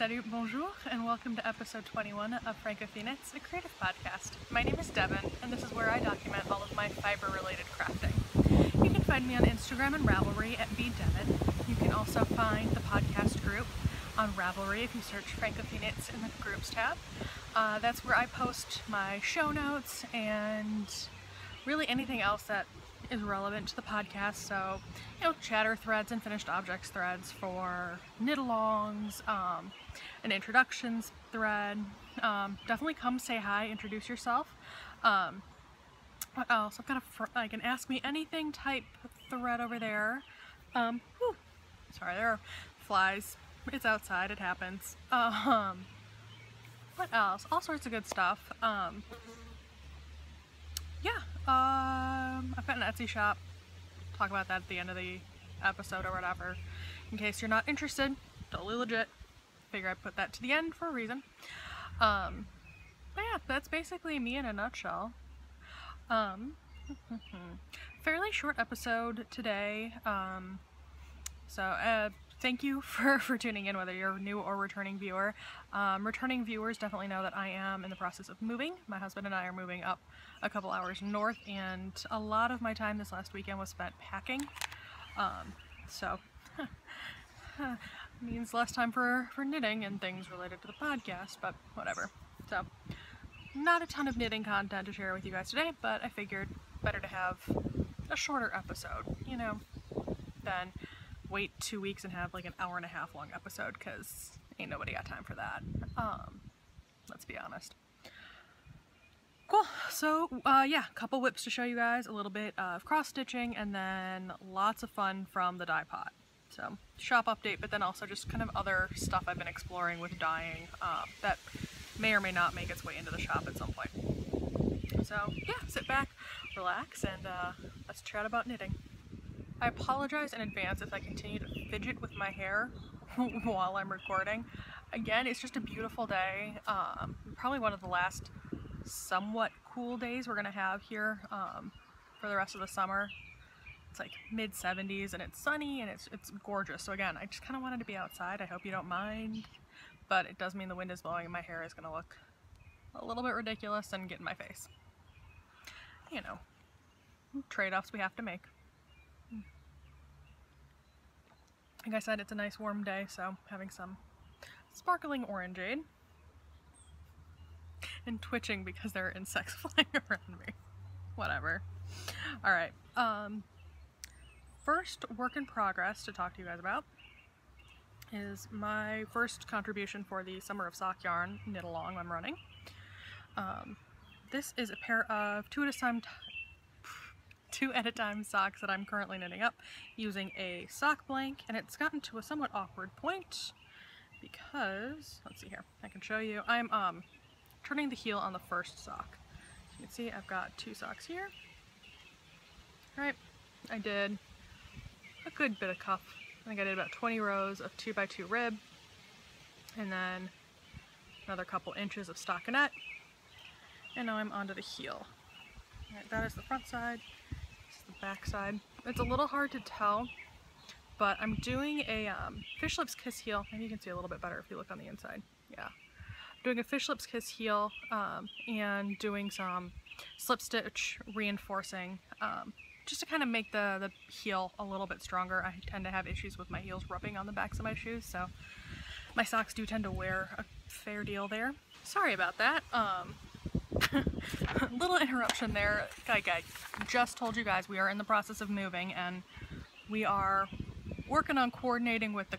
Salut, bonjour, and welcome to episode 21 of francofille, a creative podcast. My name is Devin, and this is where I document all of my fiber-related crafting. You can find me on Instagram and Ravelry at @bdevin. You can also find the podcast group on Ravelry if you search francofille in the groups tab. That's where I post my show notes and really anything else that is relevant to the podcast. So, chatter threads and finished objects threads for knit-alongs, an introductions thread. Definitely come say hi, introduce yourself. What else? I've got like an ask me anything type thread over there. Sorry, there are flies. It's outside, it happens. What else? All sorts of good stuff. I've got an Etsy shop. Talk about that at the end of the episode or whatever. In case you're not interested, totally legit. Figure I put that to the end for a reason. But yeah, that's basically me in a nutshell. Fairly short episode today. Thank you for tuning in, whether you're a new or returning viewer. Returning viewers definitely know that I am in the process of moving. My husband and I are moving up a couple hours north, and a lot of my time this last weekend was spent packing. Means less time for knitting and things related to the podcast, but whatever. So, not a ton of knitting content to share with you guys today, but I figured better to have a shorter episode, than wait 2 weeks and have like an hour-and-a-half long episode, because ain't nobody got time for that. Let's be honest. Cool. So, a couple whips to show you guys, a little bit of cross-stitching, and then lots of fun from the dye pot. So, shop update, but then also just kind of other stuff I've been exploring with dyeing that may or may not make its way into the shop at some point. So, yeah, sit back, relax, and let's chat about knitting. I apologize in advance if I continue to fidget with my hair while I'm recording. Again, it's just a beautiful day. Probably one of the last somewhat cool days we're gonna have here for the rest of the summer. It's like mid-70s and it's sunny and it's gorgeous. So again, I just kind of wanted to be outside. I hope you don't mind, but it does mean the wind is blowing and my hair is gonna look a little bit ridiculous and get in my face. Trade-offs we have to make. Like I said, it's a nice warm day, so having some sparkling orangeade. And twitching because there are insects flying around me. Whatever. Alright, first work in progress to talk to you guys about is my first contribution for the Summer of Sock Yarn knit-along I'm running. This is a pair of two at a time socks that I'm currently knitting up using a Sockblank, and it's gotten to a somewhat awkward point because, let's see here, I can show you, I'm turning the heel on the first sock. So you can see I've got two socks here. Right, I did a good bit of cuff. I think I did about 20 rows of 2x2 rib, and then another couple inches of stockinette, and now I'm onto the heel. Alright, that is the front side. The back side. It's a little hard to tell, but I'm doing a fish lips kiss heel. Maybe you can see a little bit better if you look on the inside. Yeah. Doing a fish lips kiss heel and doing some slip stitch reinforcing just to kind of make the heel a little bit stronger. I tend to have issues with my heels rubbing on the backs of my shoes, so my socks do tend to wear a fair deal there. Sorry about that. Little interruption there. I just told you guys we are in the process of moving, and we are working on coordinating with the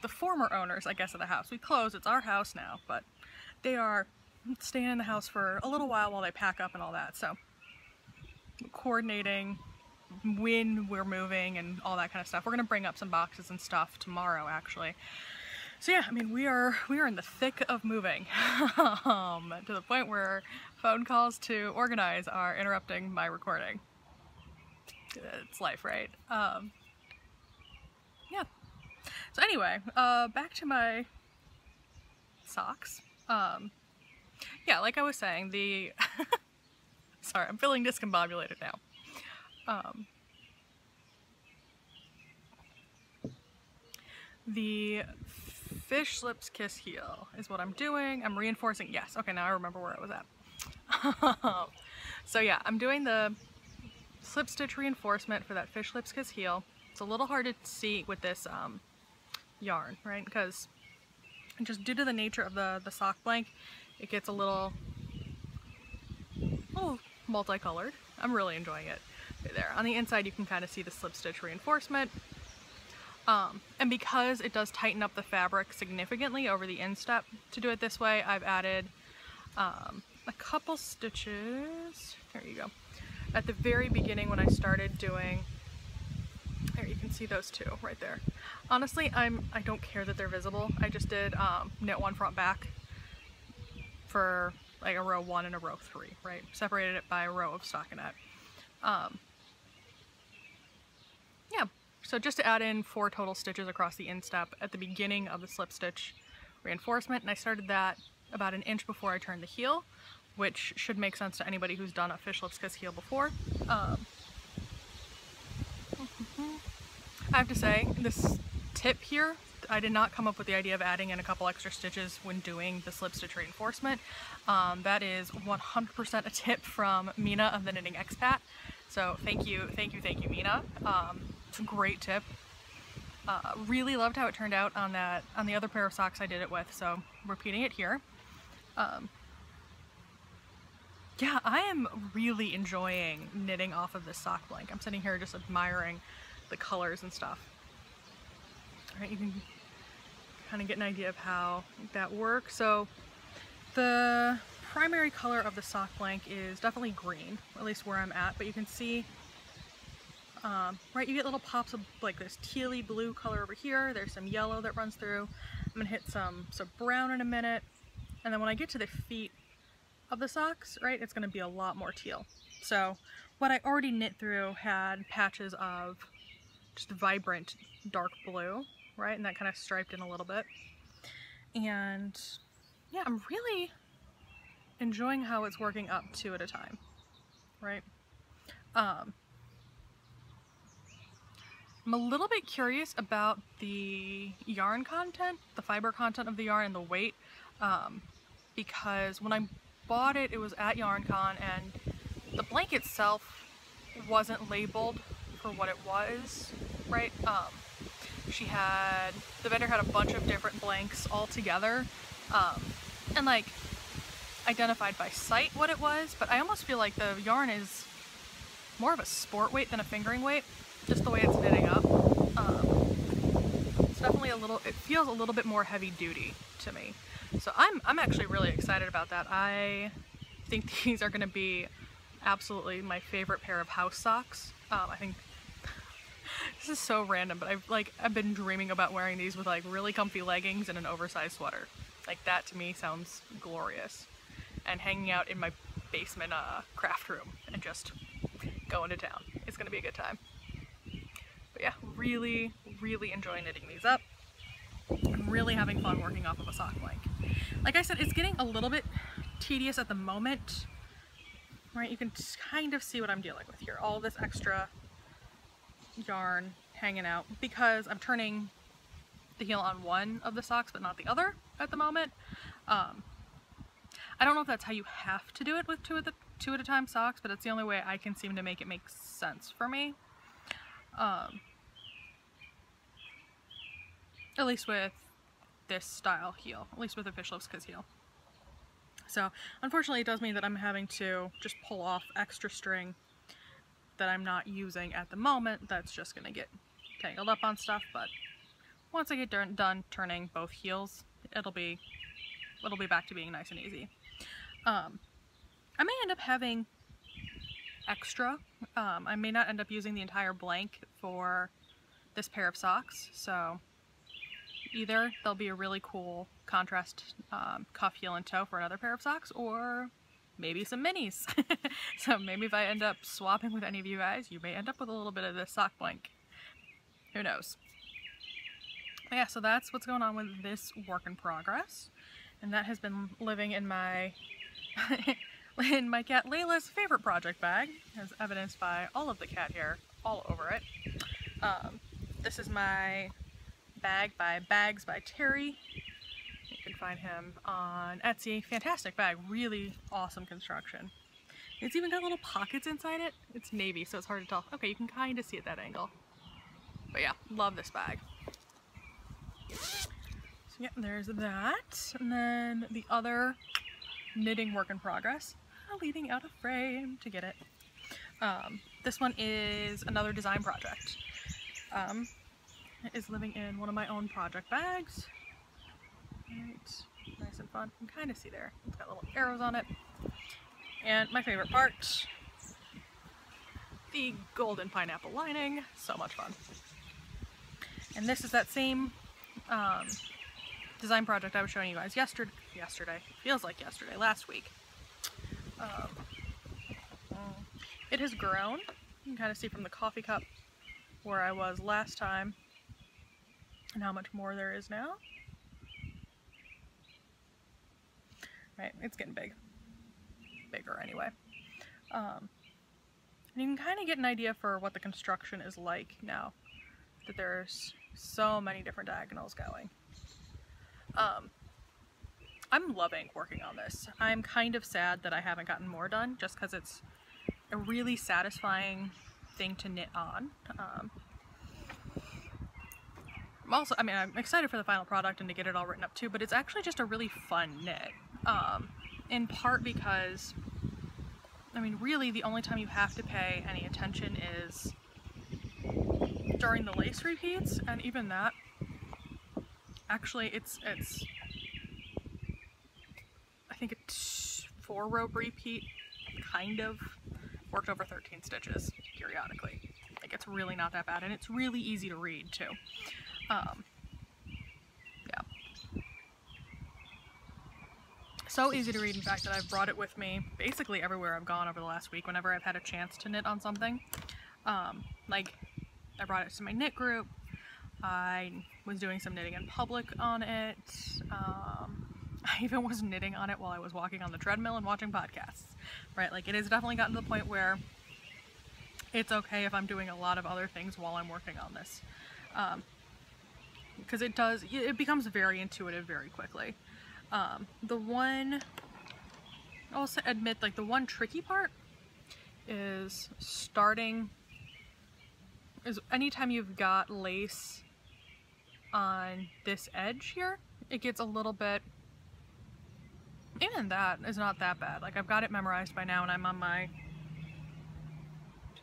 former owners, I guess, of the house. We closed, it's our house now, but they are staying in the house for a little while they pack up and all that, so coordinating when we're moving and all that kind of stuff. We're gonna bring up some boxes and stuff tomorrow, actually. So yeah, I mean, we are in the thick of moving to the point where phone calls to organize are interrupting my recording. It's life, right? Yeah. So anyway, back to my socks. Yeah, like I was saying, sorry, I'm feeling discombobulated now. The fish slips kiss heel is what I'm doing. I'm reinforcing, yes, okay, now I remember where I was at. So yeah, I'm doing the slip stitch reinforcement for that fish slips kiss heel. It's a little hard to see with this yarn, right? Because just due to the nature of the Sockblank, it gets a little multicolored. I'm really enjoying it. Right there. On the inside you can kind of see the slip stitch reinforcement. And because it does tighten up the fabric significantly over the instep to do it this way, I've added a couple stitches, there you go, at the very beginning when I started doing, there you can see those two right there. Honestly, I don't care that they're visible. I just did knit one front back for like a row 1 and a row 3, right? Separated it by a row of stockinette. Yeah. So just to add in 4 total stitches across the instep at the beginning of the slip stitch reinforcement, and I started that about 1 inch before I turned the heel, which should make sense to anybody who's done a fish lips kiss heel before. I have to say, this tip here, I did not come up with the idea of adding in a couple extra stitches when doing the slip stitch reinforcement. That is 100% a tip from Mina of the Knitting Expat. So thank you, Mina. It's a great tip. Really loved how it turned out on the other pair of socks I did it with, so I'm repeating it here. Yeah, I am really enjoying knitting off of this Sockblank. I'm sitting here just admiring the colors and stuff. All right, you can kind of get an idea of how that works. So the primary color of the Sockblank is definitely green, at least where I'm at, but you can see right, you get little pops of like this tealy blue color over here. There's some yellow that runs through. I'm gonna hit some brown in a minute, and then when I get to the feet of the socks, right, it's gonna be a lot more teal. So what I already knit through had patches of just vibrant dark blue, right, and that kind of striped in a little bit. And yeah, I'm really enjoying how it's working up 2 at a time, right? I'm a little bit curious about the yarn content, the fiber content of the yarn and the weight, because when I bought it, it was at YarnCon, and the blank itself wasn't labeled for what it was, right? The vendor had a bunch of different blanks all together, and like identified by sight what it was, but I almost feel like the yarn is more of a sport weight than a fingering weight, just the way it's knitting up. It's definitely it feels a little bit more heavy duty to me. So I'm actually really excited about that. I think these are gonna be absolutely my favorite pair of house socks. I think this is so random, but I've been dreaming about wearing these with like really comfy leggings and an oversized sweater. Like that to me sounds glorious. And hanging out in my basement craft room and just going to town. It's gonna be a good time. But yeah, really enjoying knitting these up. I'm really having fun working off of a Sockblank. Like I said, it's getting a little bit tedious at the moment, right? You can kind of see what I'm dealing with here. All this extra yarn hanging out because I'm turning the heel on one of the socks but not the other at the moment. I don't know if that's how you have to do it with two at a time socks, but it's the only way I can seem to make it make sense for me. At least with this style heel, at least with the fish lips kiss heel. So unfortunately it does mean that I'm having to just pull off extra string that I'm not using at the moment. That's just gonna get tangled up on stuff, but once I get done turning both heels, it'll be back to being nice and easy. I may end up having extra. I may not end up using the entire blank for this pair of socks, so either there'll be a really cool contrast cuff, heel, and toe for another pair of socks, or maybe some minis. So maybe if I end up swapping with any of you guys, you may end up with a little bit of this Sockblank. Who knows? But yeah, so that's what's going on with this work in progress. And that has been living in my in my cat Layla's favorite project bag, as evidenced by all of the cat hair all over it. This is my bag by Bags by Terry. You can find him on Etsy. Fantastic bag, really awesome construction. It's even got little pockets inside it. It's navy, so it's hard to tell. Okay, you can kind of see at that angle. But yeah, love this bag. So yeah, there's that. And then the other knitting work in progress. Leaving out a frame to get it. This one is another design project. It is living in one of my own project bags. Right, nice and fun. You can kind of see there. It's got little arrows on it. And my favorite part, the golden pineapple lining. So much fun. And this is that same design project I was showing you guys yesterday. Feels like yesterday, last week. It has grown. You can kind of see from the coffee cup where I was last time and how much more there is now. Right, it's getting big. Bigger anyway. And you can kind of get an idea for what the construction is like now that there's so many different diagonals going. I'm loving working on this. I'm kind of sad that I haven't gotten more done just because it's a really satisfying thing to knit on. I'm excited for the final product and to get it all written up too, but it's actually just a really fun knit. In part because, really the only time you have to pay any attention is during the lace repeats, and even that, actually it's I think a 4-row repeat, kind of, worked over 13 stitches periodically. Like, it's really not that bad, and it's really easy to read too. Yeah. So easy to read, in fact, that I've brought it with me basically everywhere I've gone over the last week whenever I've had a chance to knit on something. Like, I brought it to my knit group. I was doing some knitting in public on it. I even was knitting on it while I was walking on the treadmill and watching podcasts, right? Like, it has definitely gotten to the point where it's okay if I'm doing a lot of other things while I'm working on this. Because it becomes very intuitive very quickly. I'll admit, like, the one tricky part is anytime you've got lace on this edge here, it gets a little bit, even that is not that bad. Like, I've got it memorized by now and I'm on my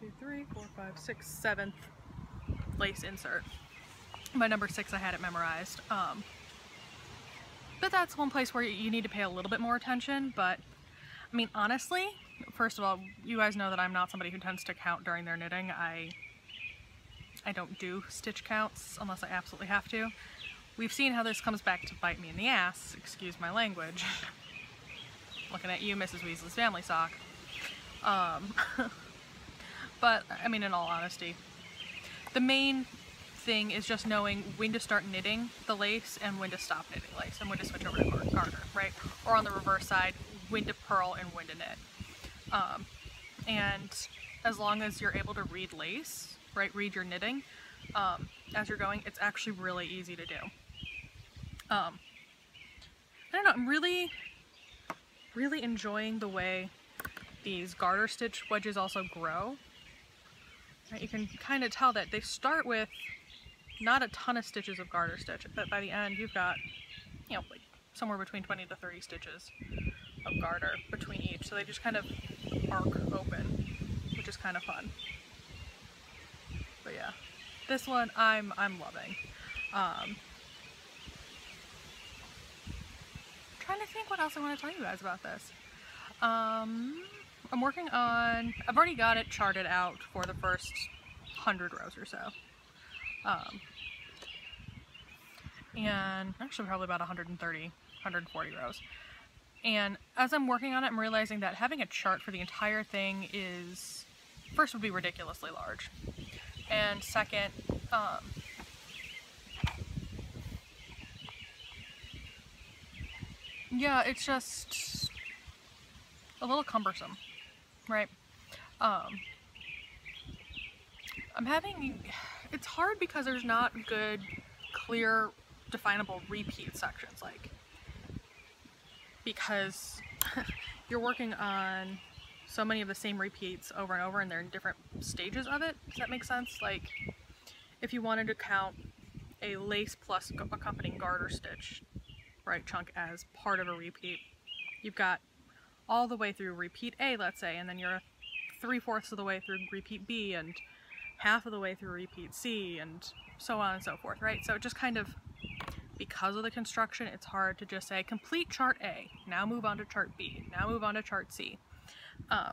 7th lace insert. My number 6, I had it memorized. But that's one place where you need to pay a little bit more attention. But honestly, first of all, you guys know that I'm not somebody who tends to count during their knitting. I don't do stitch counts unless I absolutely have to. We've seen how this comes back to bite me in the ass, excuse my language. Looking at you, Mrs. Weasley's family sock. But, in all honesty, the main thing is just knowing when to start knitting the lace and when to stop knitting lace and when to switch over to garter, right? Or on the reverse side, when to purl and when to knit. And as long as you're able to read lace, right, read your knitting as you're going, it's actually really easy to do. I don't know, I'm really enjoying the way these garter stitch wedges also grow. Right, you can kind of tell that they start with not a ton of stitches of garter stitch, but by the end you've got, like somewhere between 20 to 30 stitches of garter between each. So they just kind of arc open, which is kind of fun. But yeah, this one I'm loving. Trying to think what else I want to tell you guys about this. I'm working on, I've already got it charted out for the first 100 rows or so. And actually probably about 130, 140 rows. And as I'm working on it, I'm realizing that having a chart for the entire thing is, first, would be ridiculously large. And second, yeah, it's just a little cumbersome, right? It's hard because there's not good clear, definable repeat sections, like, because you're working on so many of the same repeats over and over, and they're in different stages of it. Does that make sense? Like, if you wanted to count a lace plus accompanying garter stitch, right, chunk as part of a repeat, you've got all the way through repeat A, let's say, and then you're 3/4 of the way through repeat B, and half of the way through repeat C, and so on and so forth, right? So it just kind of, because of the construction, it's hard to just say, complete chart A, now move on to chart B, now move on to chart C. So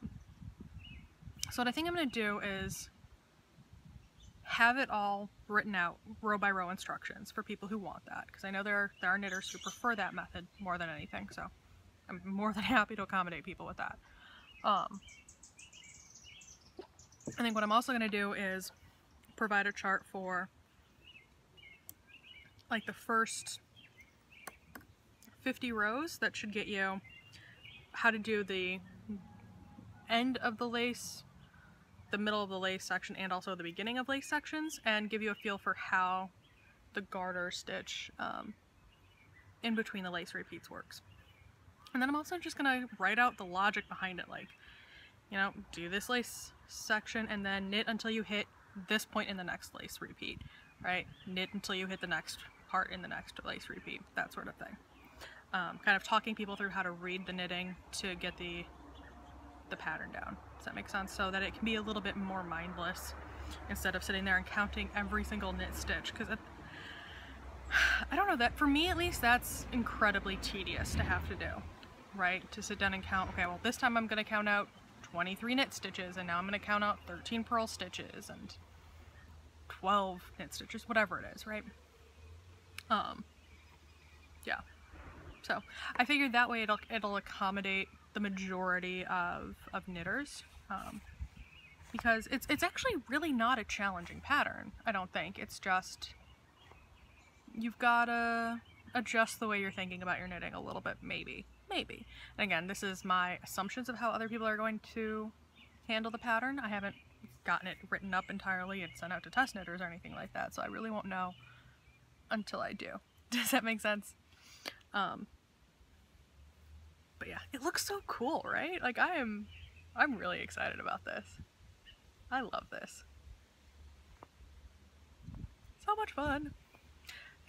what I think I'm going to do is have it all written out, row by row instructions for people who want that, because I know there are knitters who prefer that method more than anything, so I'm more than happy to accommodate people with that. I think what I'm also going to do is provide a chart for like the first 50 rows that should get you how to do the end of the lace, the middle of the lace section, and also the beginning of lace sections, and give you a feel for how the garter stitch in between the lace repeats works. And then I'm also just gonna write out the logic behind it, like, you know, do this lace section and then knit until you hit this point in the next lace repeat, right? Knit until you hit the next part in the next lace repeat, that sort of thing. Kind of talking people through how to read the knitting to get the pattern down. Does that make sense? So that it can be a little bit more mindless instead of sitting there and counting every single knit stitch, because I don't know, that for me at least, that's incredibly tedious to have to do, right? To sit down and count, okay, well this time I'm going to count out 23 knit stitches, and now I'm going to count out 13 purl stitches and 12 knit stitches, whatever it is, right? Yeah. So I figured that way it'll accommodate the majority of knitters, because it's actually really not a challenging pattern, I don't think. It's just, you've gotta adjust the way you're thinking about your knitting a little bit, maybe. And again, this is my assumptions of how other people are going to handle the pattern. I haven't gotten it written up entirely and sent out to test knitters or anything like that, so I really won't know until I do. Does that make sense? But yeah, it looks so cool, right? Like, I'm really excited about this. I love this. So much fun.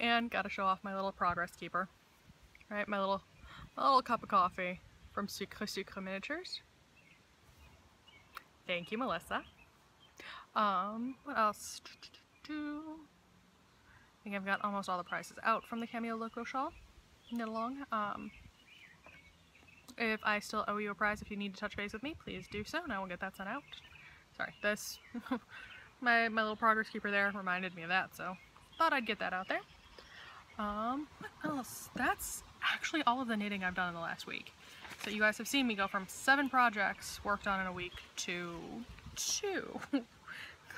And gotta show off my little progress keeper, right? My little cup of coffee from Sucre Miniatures. Thank you, Melissa. What else? I think I've got almost all the prices out from the Cameo Loco shawl. Knit along. If I still owe you a prize, if you need to touch base with me, please do so, and I will get that sent out. Sorry, this, my little progress keeper there reminded me of that, so thought I'd get that out there. What else? That's actually all of the knitting I've done in the last week. So you guys have seen me go from 7 projects worked on in a week to 2.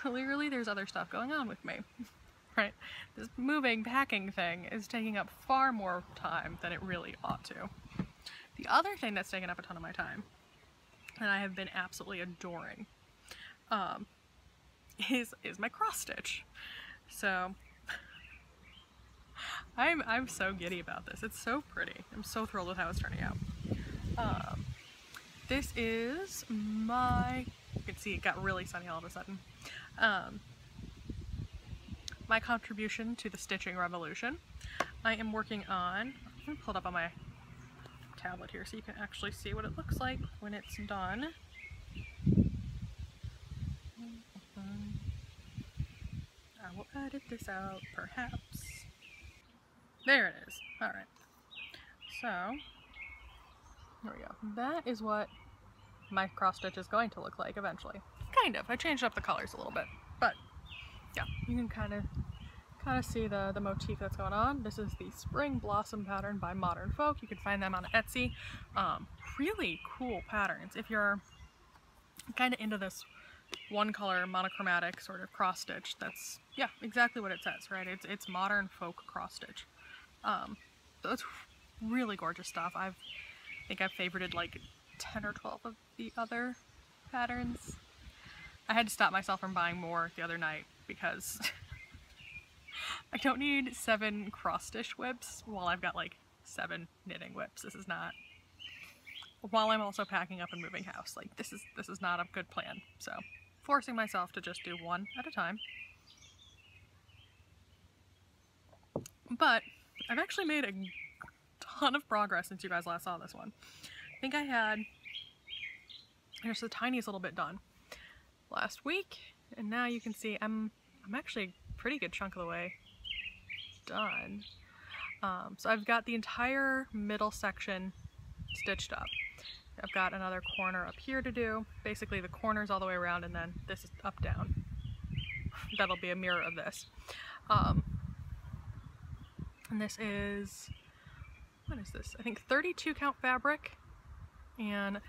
Clearly there's other stuff going on with me, right? This moving, packing thing is taking up far more time than it really ought to. The other thing that's taken up a ton of my time, and I have been absolutely adoring, is my cross stitch. So I'm so giddy about this. It's so pretty. I'm so thrilled with how it's turning out. This is my, you can see it got really sunny all of a sudden. My contribution to the stitching revolution. I am working on, I'm gonna pull it up on my tablet here so you can actually see what it looks like when it's done. I will edit this out, perhaps. There it is. Alright. So, there we go. That is what my cross stitch is going to look like eventually. Kind of. I changed up the colors a little bit. But, yeah, you can kind of see the motif that's going on. This is the Spring Blossom pattern by Modern Folk. You can find them on Etsy. Really cool patterns. If you're kind of into this one color monochromatic sort of cross stitch, that's, yeah, exactly what it says, right? It's Modern Folk cross stitch. So it's really gorgeous stuff. I think I've favorited like 10 or 12 of the other patterns. I had to stop myself from buying more the other night because I don't need 7 cross-stitch whips while I've got like 7 knitting whips. This is not, while I'm also packing up and moving house. Like this is not a good plan. So forcing myself to just do one at a time. But I've actually made a ton of progress since you guys last saw this one. I think I had just the tiniest little bit done last week, and now you can see I'm actually a pretty good chunk of the way done. So I've got the entire middle section stitched up. I've got another corner up here to do. Basically the corners all the way around, and then this is up down. That'll be a mirror of this. And this is, what is this? I think 32 count fabric. And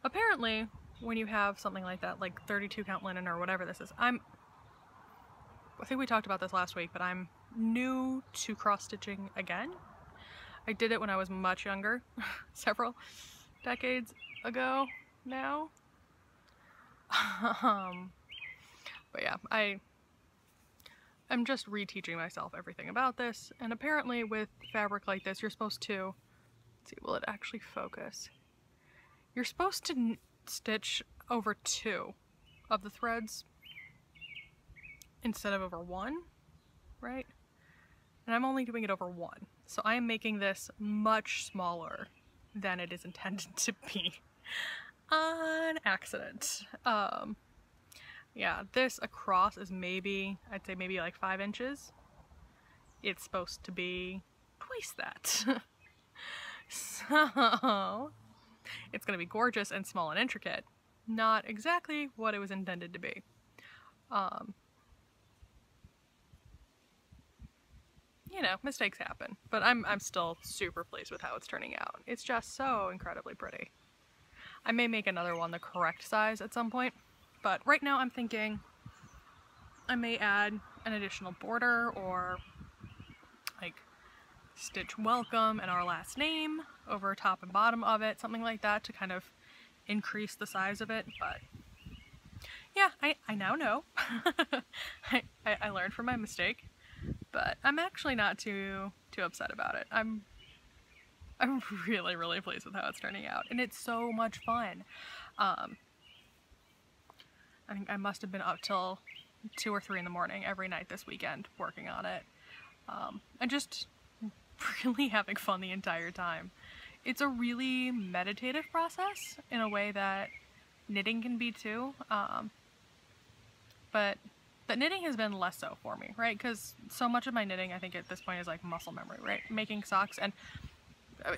apparently when you have something like that, like 32 count linen or whatever this is, I think we talked about this last week, but I'm new to cross stitching again. I did it when I was much younger, several decades ago now. But yeah, I'm just reteaching myself everything about this, and apparently with fabric like this, you're supposed to, let's see, will it actually focus? You're supposed to stitch over 2 of the threads instead of over 1, right? And I'm only doing it over 1. So I am making this much smaller than it is intended to be on accident. Yeah, this across is maybe, I'd say maybe like 5 inches. It's supposed to be twice that. So it's gonna be gorgeous and small and intricate. Not exactly what it was intended to be. You know, mistakes happen, but I'm still super pleased with how it's turning out. It's just so incredibly pretty. I may make another one the correct size at some point, but right now I'm thinking I may add an additional border or like stitch welcome and our last name over top and bottom of it, something like that to kind of increase the size of it. But yeah, I now know. I learned from my mistake, but I'm actually not too upset about it. I'm really, really pleased with how it's turning out, and it's so much fun. I think I must have been up till 2 or 3 in the morning every night this weekend working on it. And just really having fun the entire time. It's a really meditative process in a way that knitting can be too. But knitting has been less so for me, right? Because so much of my knitting, I think at this point, is like muscle memory, right? Making socks, and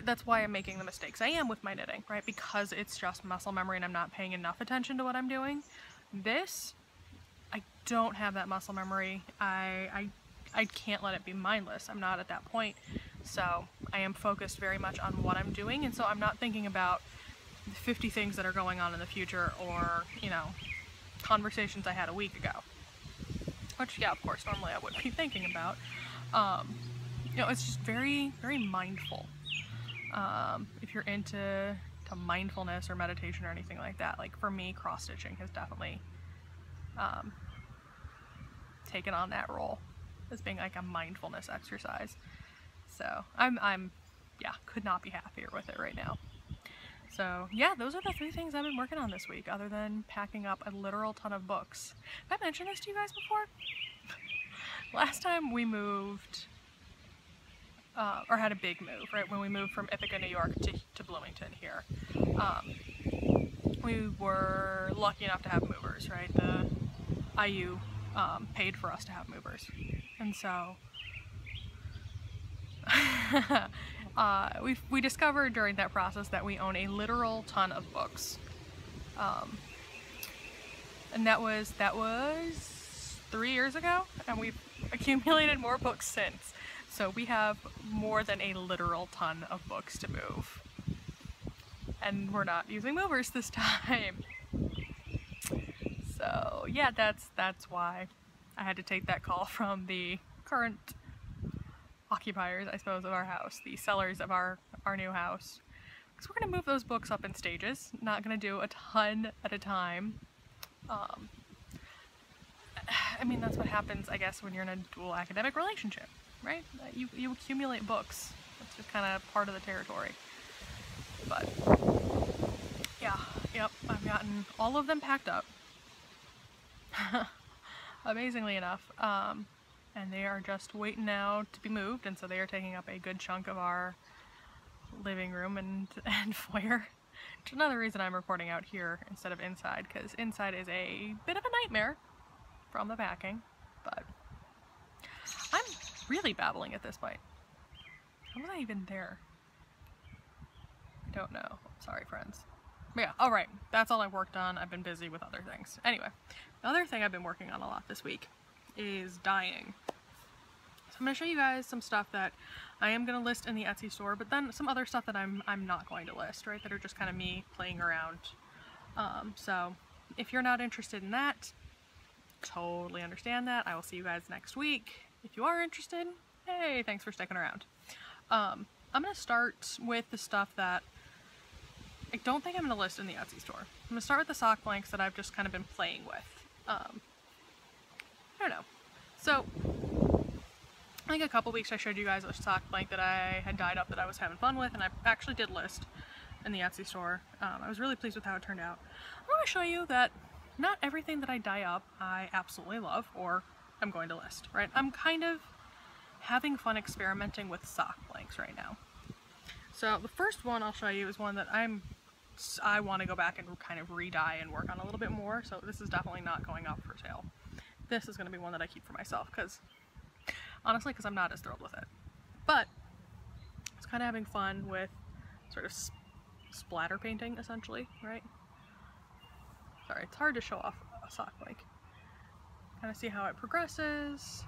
that's why I'm making the mistakes I am with my knitting, right? Because it's just muscle memory and I'm not paying enough attention to what I'm doing. This, I don't have that muscle memory. I can't let it be mindless. I'm not at that point. So I am focused very much on what I'm doing, and so I'm not thinking about the 50 things that are going on in the future, or, you know, conversations I had a week ago. Which, yeah, of course, normally I would be thinking about. You know, it's just very, very mindful. If you're into mindfulness or meditation or anything like that, like for me, cross-stitching has definitely taken on that role as being like a mindfulness exercise. So I'm yeah, could not be happier with it right now. So yeah, those are the 3 things I've been working on this week, other than packing up a literal ton of books. Have I mentioned this to you guys before? Last time we moved, or had a big move, right? When we moved from Ithaca, New York to Bloomington here. We were lucky enough to have movers, right? The IU paid for us to have movers. And so we discovered during that process that we own a literal ton of books. And that was 3 years ago, and we've accumulated more books since. So we have more than a literal ton of books to move. And we're not using movers this time. So yeah, that's why I had to take that call from the current occupiers, I suppose, of our house, the sellers of our new house. Because we're going to move those books up in stages, not going to do a ton at a time. I mean, that's what happens, I guess, when you're in a dual academic relationship, right? You accumulate books. That's just kind of part of the territory. But, yeah, yep, I've gotten all of them packed up. Amazingly enough. And they are just waiting now to be moved, and so they are taking up a good chunk of our living room and foyer. Which is another reason I'm recording out here instead of inside, because inside is a bit of a nightmare from the packing. But I'm really babbling at this point. How was I even there? I don't know. Sorry, friends. But yeah, alright. That's all I've worked on. I've been busy with other things. Anyway, the other thing I've been working on a lot this week is dyeing. So I'm going to show you guys some stuff that I am going to list in the Etsy store, but then some other stuff that I'm not going to list, right? That are just kind of me playing around. So if you're not interested in that, totally understand that. I will see you guys next week. If you are interested, hey, thanks for sticking around. I'm going to start with the stuff that I don't think I'm going to list in the Etsy store. I'm going to start with the sock blanks that I've just kind of been playing with. I don't know. So, I think a couple weeks I showed you guys a sock blank that I had dyed up that I was having fun with, and I actually did list in the Etsy store. I was really pleased with how it turned out. I want to show you that not everything that I dye up I absolutely love or I'm going to list, right? I'm kind of having fun experimenting with sock blanks right now. So the first one I'll show you is one that I want to go back and kind of re-dye and work on a little bit more, so this is definitely not going up for sale. This is going to be one that I keep for myself, honestly, because I'm not as thrilled with it. But it's kind of having fun with sort of splatter painting, essentially, right? Sorry, it's hard to show off a sock blank. Kind of see how it progresses.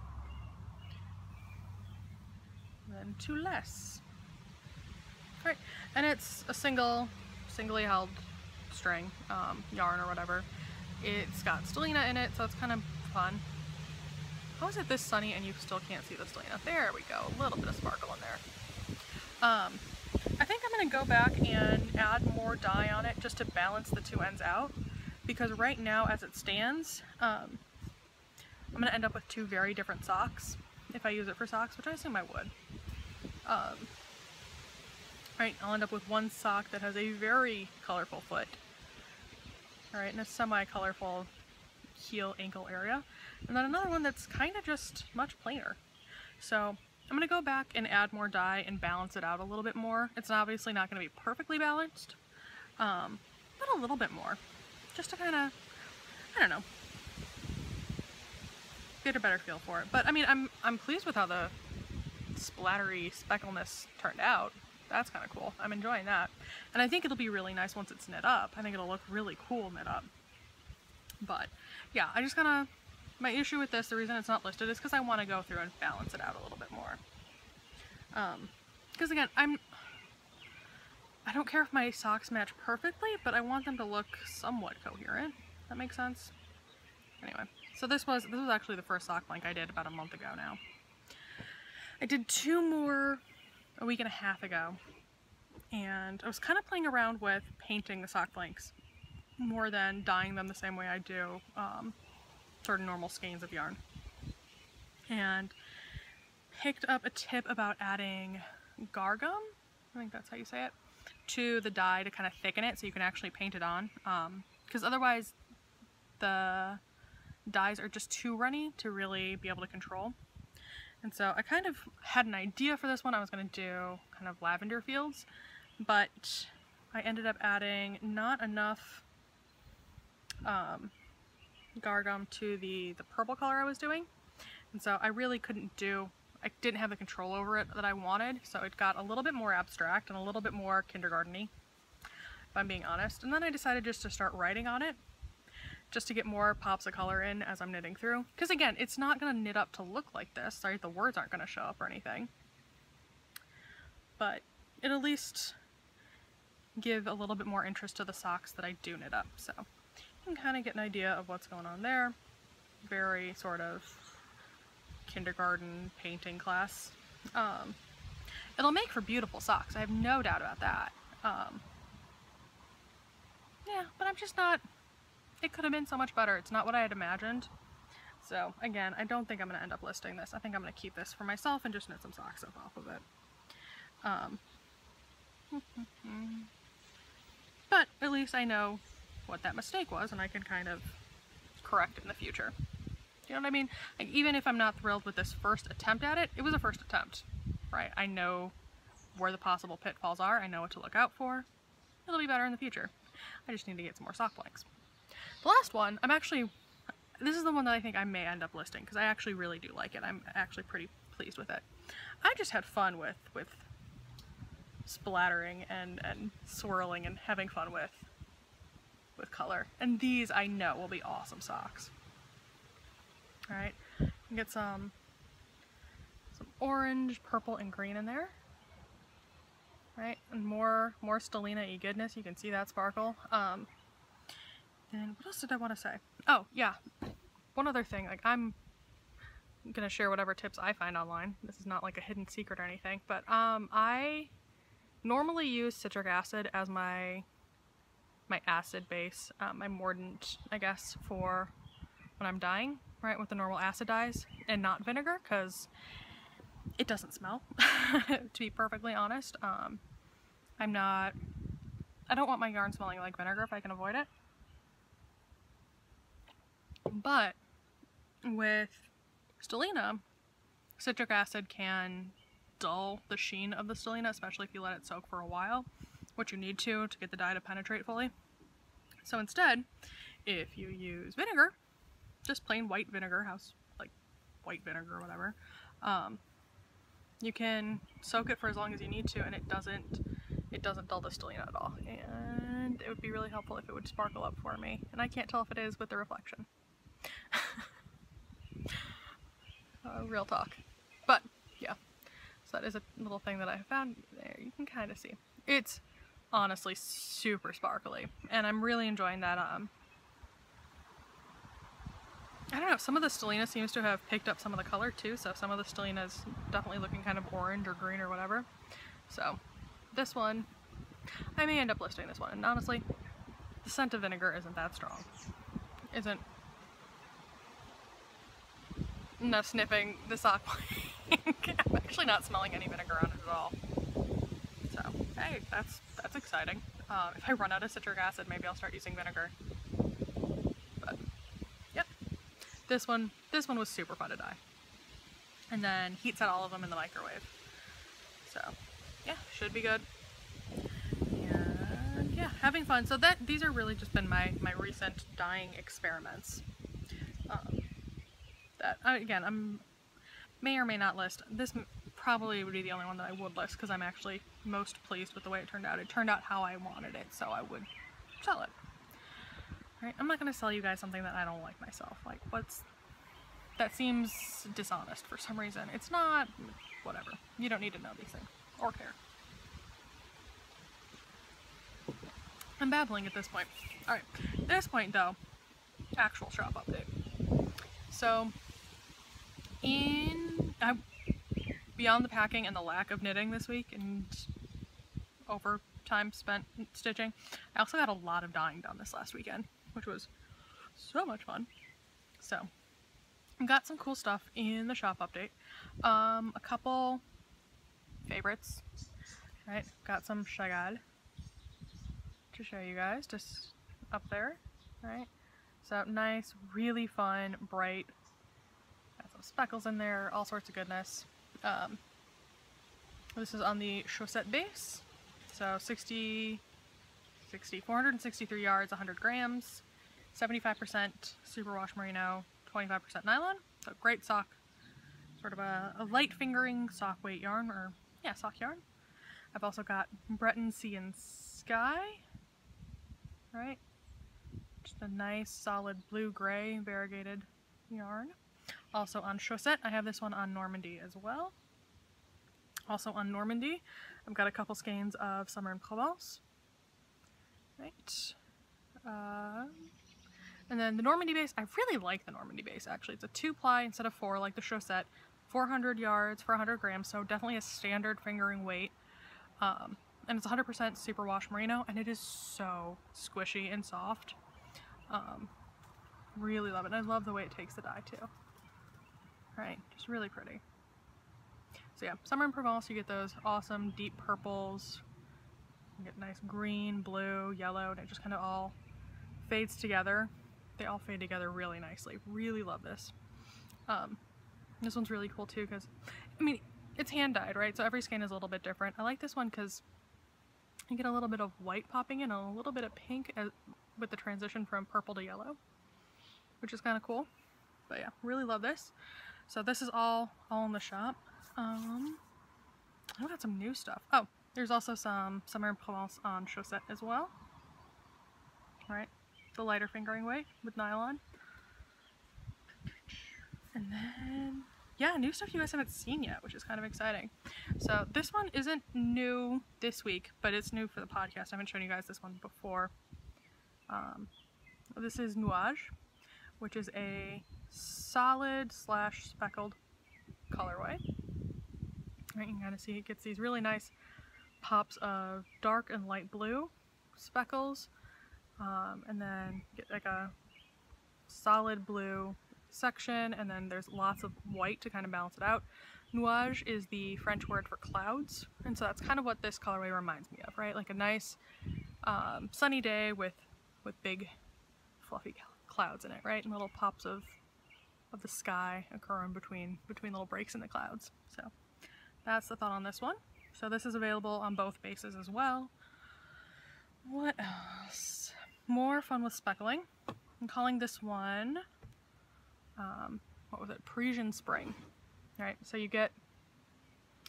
And then to less. Right, and it's a singly held string, yarn or whatever. It's got stellina in it, so it's kind of fun. How is it this sunny and you still can't see the stellina? There we go, a little bit of sparkle in there. I think I'm going to go back and add more dye on it just to balance the two ends out, because right now as it stands, I'm going to end up with two very different socks if I use it for socks, which I assume I would. Right, I'll end up with one sock that has a very colorful foot, alright, and a semi-colorful heel ankle area, and then another one that's kind of just much plainer. So I'm going to go back and add more dye and balance it out a little bit more. It's obviously not going to be perfectly balanced, but a little bit more, just to kind of, I don't know, get a better feel for it. But I mean, I'm pleased with how the splattery speckleness turned out. That's kind of cool. I'm enjoying that. And I think it'll be really nice once it's knit up. I think it'll look really cool knit up. But yeah, I just kind of, my issue with this, the reason it's not listed is because I want to go through and balance it out a little bit more. Because again, I don't care if my socks match perfectly, but I want them to look somewhat coherent. That makes sense? Anyway, so this was actually the first sock blank I did about a month ago now. I did two more a week and a half ago, and I was kind of playing around with painting the sock blanks more than dyeing them the same way I do sort of normal skeins of yarn, and picked up a tip about adding gargum, I think that's how you say it, to the dye to kind of thicken it so you can actually paint it on, because otherwise the dyes are just too runny to really be able to control. And so I kind of had an idea for this one. I was going to do kind of lavender fields, but I ended up adding not enough gargum to the purple color I was doing. And so I really I didn't have the control over it that I wanted, so it got a little bit more abstract and a little bit more kindergarten-y, if I'm being honest. And then I decided just to start writing on it, just to get more pops of color in as I'm knitting through. Because again, it's not going to knit up to look like this, right? The words aren't going to show up or anything. But it'll at least give a little bit more interest to the socks that I do knit up. So you can kind of get an idea of what's going on there. Very sort of kindergarten painting class. It'll make for beautiful socks, I have no doubt about that. Yeah, but I'm just not, it could have been so much better. It's not what I had imagined. So again, I don't think I'm going to end up listing this. I think I'm going to keep this for myself and just knit some socks up off of it. But at least I know what that mistake was, and I can kind of correct it in the future. You know what I mean? Like, even if I'm not thrilled with this first attempt at it, it was a first attempt, right? I know where the possible pitfalls are. I know what to look out for. It'll be better in the future. I just need to get some more sock blanks. The last one, this is the one that I think I may end up listing because I actually really do like it. I'm actually pretty pleased with it. I just had fun with splattering and swirling and having fun with color. And these I know will be awesome socks. Alright, get some orange, purple, and green in there. Right, and more Stellina-y goodness. You can see that sparkle. And what else did I want to say? Oh, yeah. One other thing, like, I'm gonna share whatever tips I find online. This is not like a hidden secret or anything, but I normally use citric acid as my acid base, my mordant, I guess, for when I'm dyeing, right, with the normal acid dyes, and not vinegar, because it doesn't smell, to be perfectly honest. I don't want my yarn smelling like vinegar if I can avoid it. But with Stellina, citric acid can dull the sheen of the Stellina, especially if you let it soak for a while, which you need to get the dye to penetrate fully. So instead, if you use vinegar, just plain white vinegar, like white vinegar or whatever, you can soak it for as long as you need to, and it doesn't dull the Stellina at all. And it would be really helpful if it would sparkle up for me, and I can't tell if it is with the reflection. Real talk. But yeah, so that is a little thing that I found there. You can kind of see. It's honestly super sparkly, and I'm really enjoying that. I don't know, some of the Stellina seems to have picked up some of the color too, so some of the Stellina is definitely looking kind of orange or green or whatever. So this one, I may end up listing this one, and honestly, the scent of vinegar isn't that strong. Isn't enough sniffing the sock blank. I'm actually not smelling any vinegar on it at all. So, hey, that's exciting. If I run out of citric acid, maybe I'll start using vinegar. But, yep. This one was super fun to dye. And then heat set all of them in the microwave. So, yeah, should be good. And yeah, having fun. So these are really just been my recent dyeing experiments. That again, I'm may or may not list. This probably would be the only one that I would list because I'm actually most pleased with the way it turned out. It turned out how I wanted it, so I would sell it. Right? I'm not going to sell you guys something that I don't like myself. Like, that seems dishonest for some reason. It's not. Whatever. You don't need to know these things or care. I'm babbling at this point. All right. At this point, though, actual shop update. So, beyond the packing and the lack of knitting this week and over time spent stitching, I also got a lot of dyeing done this last weekend, which was so much fun. So, I've got some cool stuff in the shop update. A couple favorites, right? Got some Chagall to show you guys, just up there, right? So nice, really fun, bright, got some speckles in there, all sorts of goodness. This is on the chaussette base, so 463 yards, 100 grams, 75% superwash merino, 25% nylon, so great sock, sort of a light fingering sock weight yarn, or yeah, sock yarn. I've also got Breton Sea and Sky, right? Just a nice solid blue-gray variegated yarn. Also on chaussette, I have this one on Normandy as well. Also on Normandy, I've got a couple skeins of Summer in Provence. Right. And then the Normandy base, I really like the Normandy base actually. It's a 2-ply instead of 4 like the chaussette. 400 yards for 100 grams, so definitely a standard fingering weight. And it's 100% superwash merino, and it is so squishy and soft. Really love it, and I love the way it takes the dye too. right? Just really pretty. So yeah, summer in Provence, you get those awesome deep purples. You get nice green, blue, yellow, and it just kind of all fades together. They all fade together really nicely. Really love this. This one's really cool too because, I mean, it's hand dyed, right? So every skein is a little bit different. I like this one because you get a little bit of white popping in and a little bit of pink with the transition from purple to yellow, which is kind of cool. But yeah, really love this. So this is all in the shop. I've got some new stuff. Oh, there's also some Summer in Provence on chaussette as well. Right, the lighter fingering way with nylon. And then, yeah, new stuff you guys haven't seen yet, which is kind of exciting. So this one isn't new this week, but it's new for the podcast. I haven't shown you guys this one before. This is Nuage, which is a solid / speckled colorway. Right, you can kind of see it gets these really nice pops of dark and light blue speckles, and then get like a solid blue section, and then there's lots of white to kind of balance it out. Nuage is the French word for clouds, and so that's kind of what this colorway reminds me of, right? Like a nice sunny day with big fluffy clouds in it, right? And little pops of the sky occurring between little breaks in the clouds. So that's the thought on this one. So this is available on both bases as well. What else? More fun with speckling. I'm calling this one, what was it? Parisian Spring. All right, so you get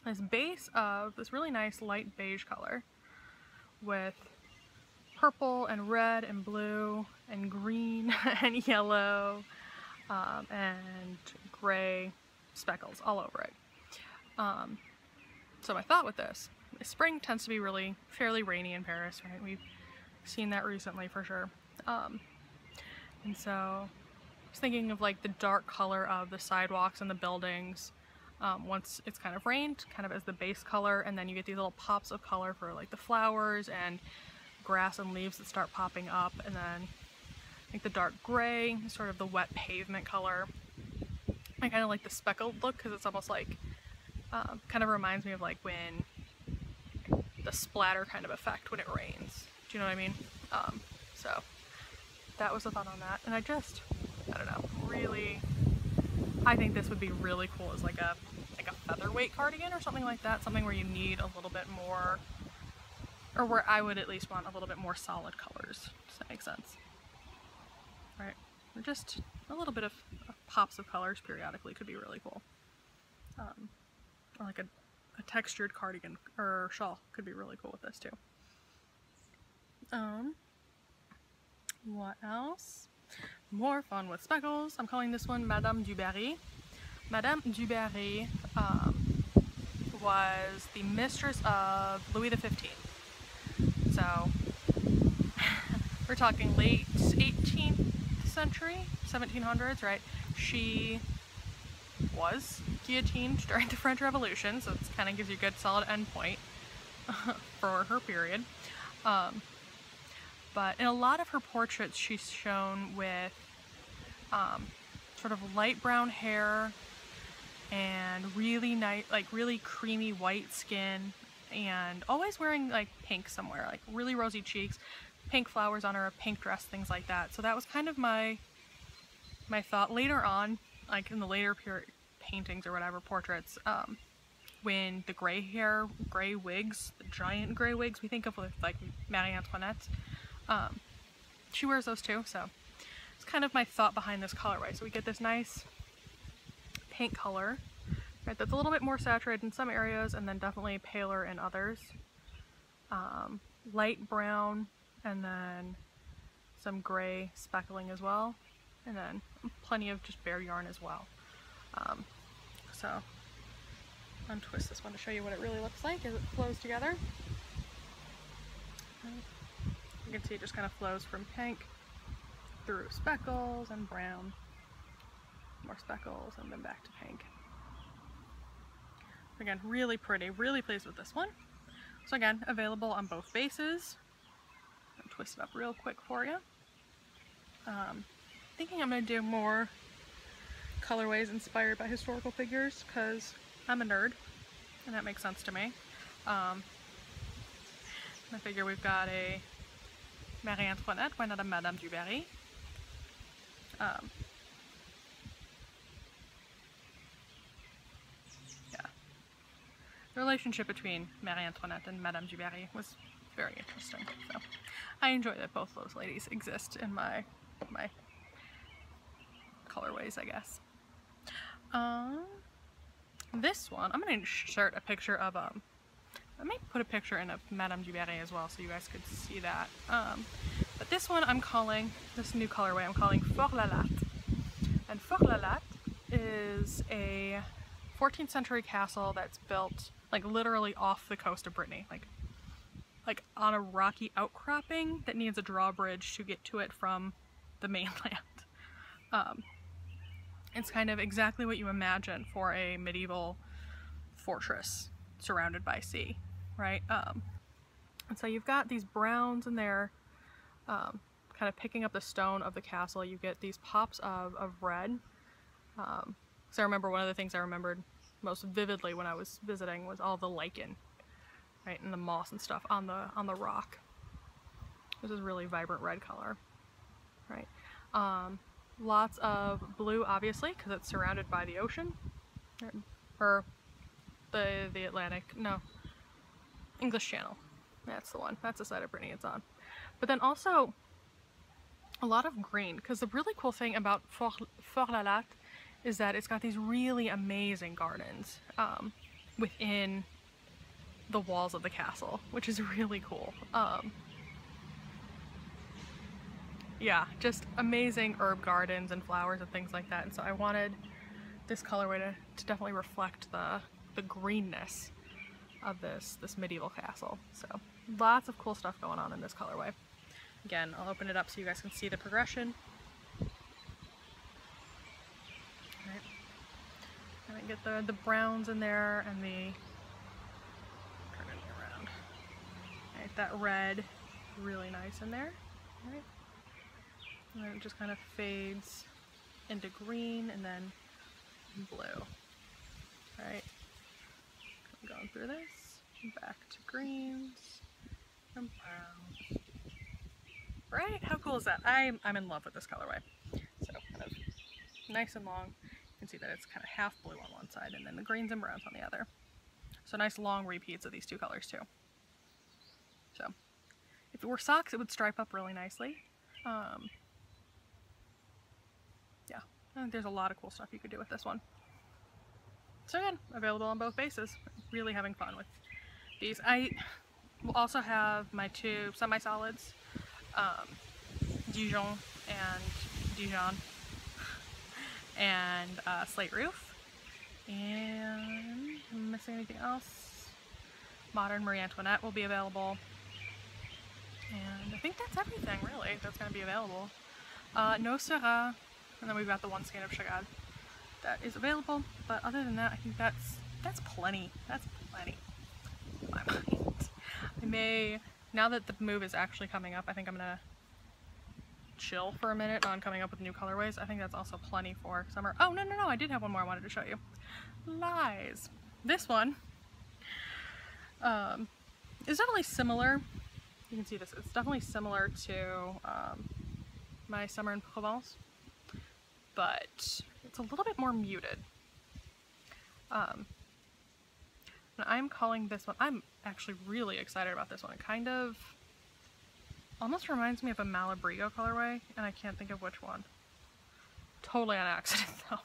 this base of this really nice light beige color with purple and red and blue and green and yellow and gray speckles all over it. So my thought with this, spring tends to be really fairly rainy in Paris, right? We've seen that recently for sure. And so I was thinking of like the dark color of the sidewalks and the buildings once it's kind of rained, kind of as the base color, and then you get these little pops of color for like the flowers and grass and leaves that start popping up, and then like the dark gray, sort of the wet pavement color. I kind of like the speckled look because it's almost like kind of reminds me of like when the splatter kind of effect when it rains. Do you know what I mean? So that was the thought on that, and I don't know, really, I think this would be really cool as like a featherweight cardigan or something like that, something where you need a little bit more, or where I would at least want a little bit more solid colors. Does that make sense? Right? Or just a little bit of pops of colors periodically could be really cool. Or like a textured cardigan or shawl could be really cool with this too. What else? More fun with speckles. I'm calling this one Madame du Barry. Madame du Barry was the mistress of Louis XV. So we're talking late 18th century, 1700s, right? She was guillotined during the French Revolution, so it kind of gives you a good solid endpoint for her period. But in a lot of her portraits, she's shown with sort of light brown hair and really nice, like really creamy white skin, and always wearing like pink somewhere, like really rosy cheeks, pink flowers on her, a pink dress, things like that. So that was kind of my thought later on, like in the later period paintings or whatever, portraits, when the gray wigs, the giant gray wigs we think of with like Marie Antoinette, she wears those too. So it's kind of my thought behind this colorway. So we get this nice pink color, right, that's a little bit more saturated in some areas and then definitely paler in others. Light brown, and then some gray speckling as well, and then plenty of just bare yarn as well. So untwist this one to show you what it really looks like as it flows together. You can see it just kind of flows from pink through speckles and brown, more speckles, and then back to pink. Again, really pretty, really pleased with this one. So again, available on both bases. I'll twist it up real quick for you. Thinking I'm going to do more colorways inspired by historical figures because I'm a nerd and that makes sense to me. I figure we've got a Marie Antoinette, why not a Madame du Barry? Yeah. The relationship between Marie Antoinette and Madame du Barry was very interesting, so I enjoy that both those ladies exist in my colorways, I guess. This one, I'm going to insert a picture of, I may put a picture in of Madame du Barry as well so you guys could see that. But this one I'm calling, this new colorway, I'm calling Fort la Latte. And Fort la Latte is a 14th century castle that's built like literally off the coast of Brittany, like on a rocky outcropping that needs a drawbridge to get to it from the mainland. It's kind of exactly what you imagine for a medieval fortress surrounded by sea, right? And so you've got these browns in there, kind of picking up the stone of the castle. You get these pops of red. So I remember one of the things I remembered most vividly when I was visiting was all the lichen, right, and the moss and stuff on the rock. This is really vibrant red color, right? Lots of blue, obviously, because it's surrounded by the ocean, or the Atlantic, no, English Channel. That's the one. That's the side of Brittany it's on. But then also a lot of green, because the really cool thing about Fort la Latte is that it's got these really amazing gardens within the walls of the castle, which is really cool. Yeah, just amazing herb gardens and flowers and things like that. And so I wanted this colorway to definitely reflect the greenness of this medieval castle. So lots of cool stuff going on in this colorway. Again, I'll open it up so you guys can see the progression. Right. And I get the browns in there and the, turn it around. Right, that red, really nice in there. Right. And then it just kind of fades into green and then blue. Right. I'm going through this, back to greens and browns. Right? How cool is that? I'm in love with this colorway. So kind of nice and long. You can see that it's kind of half blue on one side and then the greens and browns on the other. So nice long repeats of these two colors too. So if it were socks, it would stripe up really nicely. Yeah, I think there's a lot of cool stuff you could do with this one. So again, available on both bases. Really having fun with these. I will also have my two semi-solids, Dijon and Slate Roof. And am I missing anything else? Modern Marie Antoinette will be available. And I think that's everything really that's going to be available. No Syrah, and then we've got the one skein of Chagall that is available, but other than that, I think that's plenty. That's plenty in my mind. I may, now that the move is actually coming up, I think I'm gonna chill for a minute on coming up with new colorways. I think that's also plenty for summer. Oh, no, I did have one more I wanted to show you. Lies. This one is definitely similar. You can see this. It's definitely similar to my Summer in Provence, but it's a little bit more muted. And I'm calling this one, I'm actually really excited about this one. It kind of almost reminds me of a Malabrigo colorway, and I can't think of which one. Totally on accident though.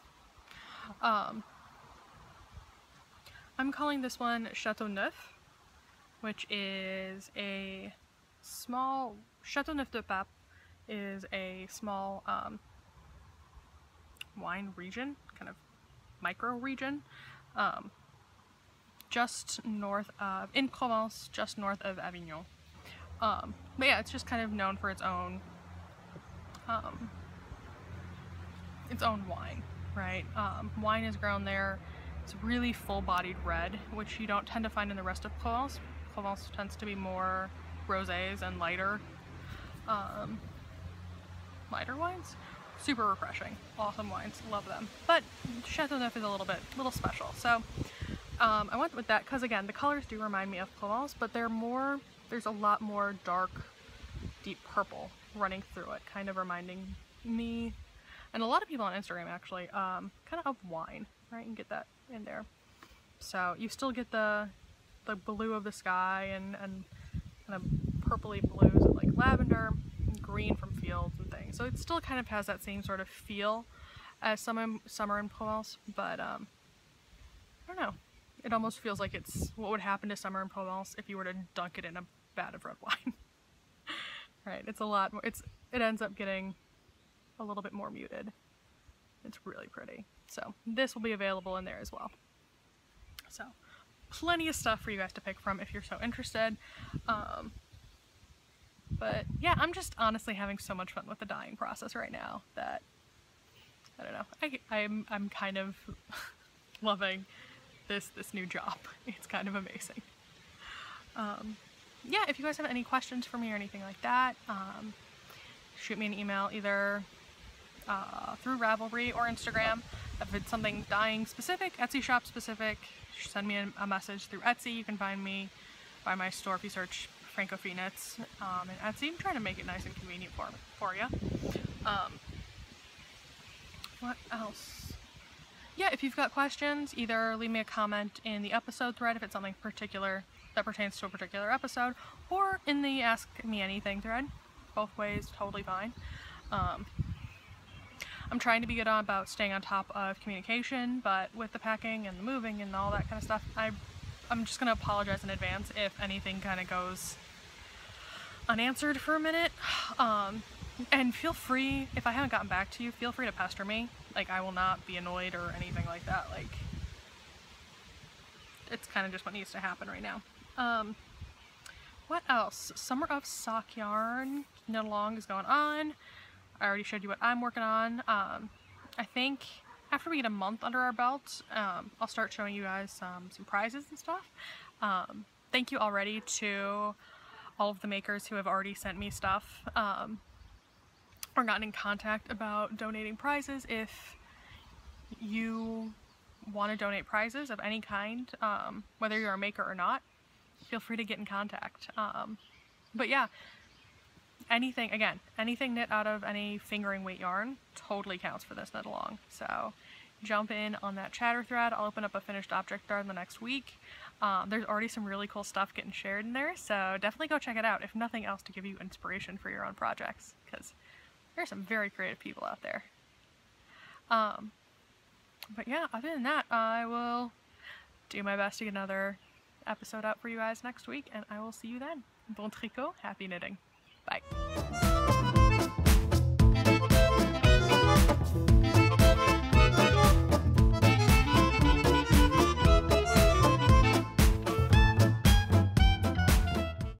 I'm calling this one Chateau Neuf, which is a small, Chateau Neuf de Pape is a small wine region, kind of micro region, just north of, in Provence, just north of Avignon. But yeah, it's just kind of known for its own wine, right? Wine is grown there. It's really full-bodied red, which you don't tend to find in the rest of Provence. Provence tends to be more rosés and lighter wines. super refreshing. Awesome wines, love them. But Chateauneuf is a little special. So I went with that because again, the colors do remind me of Provence, but there's a lot more dark, deep purple running through it, kind of reminding me, and a lot of people on Instagram actually, kind of wine, right? You can get that in there. So you still get the blue of the sky and kind of purpley blues of like lavender, and green from fields and things. So it still kind of has that same sort of feel as summer in Provence, but I don't know. It almost feels like it's what would happen to summer in Provence if you were to dunk it in a vat of red wine. Right? It's a lot more. It ends up getting a little bit more muted. It's really pretty. So this will be available in there as well. So plenty of stuff for you guys to pick from if you're so interested. But yeah, I'm just honestly having so much fun with the dyeing process right now that I don't know. I'm kind of loving this new job. It's kind of amazing. Yeah, if you guys have any questions for me or anything like that, shoot me an email either through Ravelry or Instagram. If it's something dyeing specific, Etsy shop specific, send me a message through Etsy. You can find me by my store if you search francofille in Etsy. I'm trying to make it nice and convenient for you. What else? Yeah, if you've got questions, either leave me a comment in the episode thread if it's something particular that pertains to a particular episode, or in the Ask Me Anything thread. Both ways, totally fine. I'm trying to be good about staying on top of communication, but with the packing and the moving and all that kind of stuff, I'm just gonna apologize in advance if anything kind of goes unanswered for a minute. And feel free, if I haven't gotten back to you, feel free to pester me. Like, I will not be annoyed or anything like that. Like, it's kind of just what needs to happen right now. What else? Summer of Sock Yarn knit along is going on. I already showed you what I'm working on. I think after we get a month under our belt, I'll start showing you guys some prizes and stuff. Thank you already to all of the makers who have already sent me stuff or gotten in contact about donating prizes. If you want to donate prizes of any kind, whether you're a maker or not, feel free to get in contact. But yeah, anything knit out of any fingering weight yarn totally counts for this knit along. So jump in on that chatter thread. I'll open up a finished object thread in the next week. There's already some really cool stuff getting shared in there, so definitely go check it out, if nothing else to give you inspiration for your own projects, because there's some very creative people out there. But yeah, other than that, I will do my best to get another episode out for you guys next week, and I will see you then. Bon tricot, happy knitting. Bye.